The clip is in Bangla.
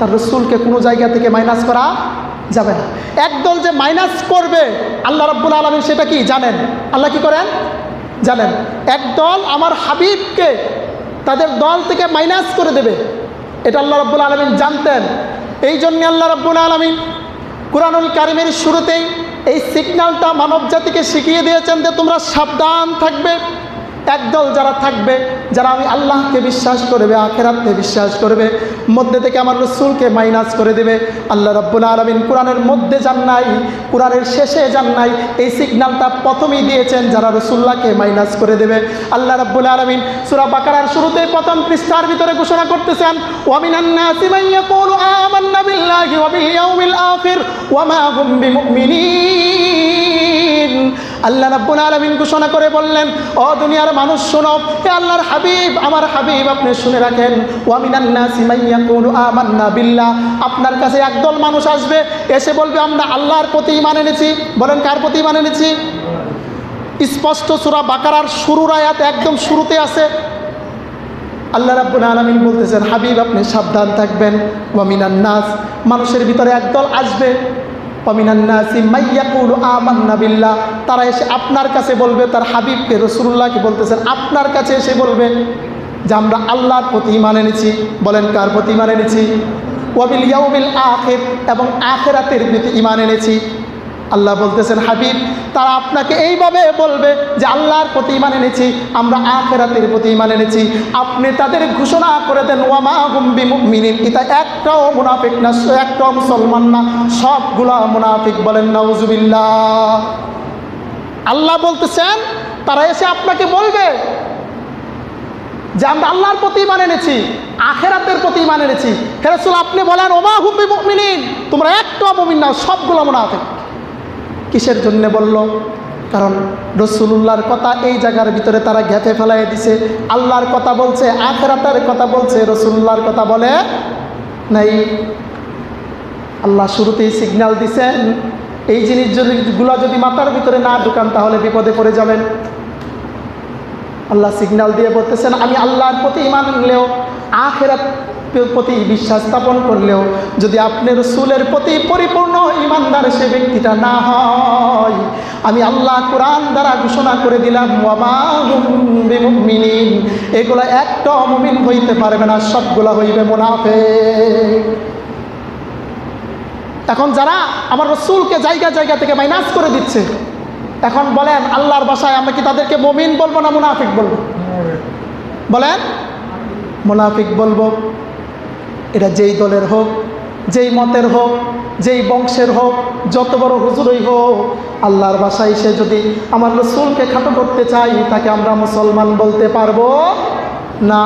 তার রসুলকে কোনো জায়গা থেকে মাইনাস করা যাবে না। একদল যে মাইনাস করবে আল্লাহ রাব্বুল আলামিন সেটা কি জানেন? আল্লাহ কি করেন জানেন? একদল আমার হাবিবকে তাদের দল থেকে মাইনাস করে দেবে, এটা আল্লাহ রাব্বুল আলামিন জানতেন। এই জন্য আল্লাহ রাব্বুল আলামিন কুরআনুল কারীমের শুরুতেই এই সিগন্যালটা মানব জাতিকে শিখিয়ে দিয়েছেন যে তোমরা সাবধান থাকবে। একদল যারা থাকবে, যারা আমি আল্লাহকে বিশ্বাস করবে, আখিরাতকে বিশ্বাস করবে, মধ্যে থেকে আমার রসুলকে মাইনাস করে দেবে। আল্লাহ রাব্বুল আলামিন কোরআনের মধ্যে যান নাই, কোরআনের শেষে যান নাই, এই সিগন্যালটা প্রথমেই দিয়েছেন যারা রসুল্লাহকে মাইনাস করে দেবে। আল্লাহ রাব্বুল আলামিন সূরা বাকারার শুরুতেই প্রথম পৃষ্ঠার ভিতরে ঘোষণা করতেছেন, ওয়া মিনান নাসি মান ইয়াকুলু আমান্না বিল্লাহি ওয়া বিল ইয়াউমিল আখির ওয়া মা হুম বিমুমিনিন। আল্লাহ রাব্বুল আলামিন ঘোষণা করে বললেন, ও দুনিয়ার মানুষ শোনো, হে আল্লাহর হাবিব, আমার হাবিব আপনি শুনে রাখেন, ওয়া মিনান নাসি মান ইয়াকুলু আমান্না বিল্লাহ, আপনার কাছে একদল মানুষ আসবে, এসে বলবে আমরা আল্লাহর প্রতি ঈমান এনেছি। বলেন কার প্রতি ঈমান এনেছি? স্পষ্ট সূরা বাকারার শুরুর আয়াত একদম শুরুতে আছে। আল্লাহ রাব্বুল আলামিন বলতেছেন, হাবিব আপনি সাবধান থাকবেন। ওয়া মিনান নাস, মানুষের ভিতরে একদল আসবে, ওয়ামিনান নাসি মান ইয়াকুলু আমান্না বিল্লাহ, তারা এসে আপনার কাছে বলবে, তার হাবিবকে রাসূলুল্লাহকে বলতেছেন, আপনার কাছে এসে বলবে যে আমরা আল্লাহর প্রতি ঈমান এনেছি। বলেন কার প্রতি ঈমান এনেছি? ওয়া বিল ইয়াউমিল আখির, এবং আখিরাতের প্রতি ঈমান এনেছি। আল্লাহ বলতেছেন, হাবিব তারা আপনাকে এইভাবে বলবে যে আল্লাহর প্রতি ঈমান এনেছি, আমরা আখিরাতের প্রতি ঈমান এনেছি। আপনি তাদের ঘোষণা করে দেন, ওয়া মা হুম বিমুমিনিন, এটা একটাও মুনাফিক না, একটাও মুসলমান না, সবগুলা মুনাফিক। বলেন নাউজুবিল্লাহ। আল্লাহ বলতেছেন তারা এসে আপনাকে বলবে যে আমরা আল্লাহর প্রতি ঈমান এনেছি, আখিরাতের প্রতি ঈমান এনেছি। হে রাসূল আপনি বলেন, ওয়া মা হুম বিমুমিনিন, তোমরা একটাও মুমিন না, সবগুলো মুনাফিক। কিসের জন্য বলল? কারণ রাসূলুল্লাহর কথা এই জায়গার ভিতরে তারা ঘেঁটে ফেলাই দিছে। আল্লাহর কথা বলছে, আখিরাতের কথা বলছে, রাসূলুল্লাহর কথা বলে নাই। আল্লাহ শুরুতেই সিগন্যাল দিছেন, এই জিনিসগুলো যদি মাথার ভিতরে না ঢুকান তাহলে বিপদে পড়ে যাবেন। আল্লাহ সিগন্যাল দিয়ে বলতেছেন, আমি আল্লাহর প্রতি ঈমান আনলেও, আখিরাত প্রতি বিশ্বাস স্থাপন করলেও যদি আপনি রাসূলের প্রতি পরিপূর্ণ ঈমানদার সে ব্যক্তিটা না হয়, আমি আল্লাহ কোরআন দ্বারা ঘোষণা করে দিলাম, ওয়া মা হুম বিমুমিনিন, এগুলো একটা মুমিন হইতে পারবে না, সবগুলো হইবে মুনাফিক। এখন যারা আমার রাসূলকে জায়গা জায়গা থেকে মাইনাস করে দিচ্ছে, এখন বলেন আল্লাহর ভাষায় আমরা কি তাদেরকে মুমিন বলবো না মুনাফিক বলবো? বলেন মুনাফিক বলবো। এটা যেই দলের হোক, যেই মতের হোক, যেই বংশের হোক, যত বড় হুজুরই হোক, আল্লাহর ভাষায় সে যদি আমার রাসূলকে খাটো করতে চাই, তাকে আমরা মুসলমান বলতে পারবো না।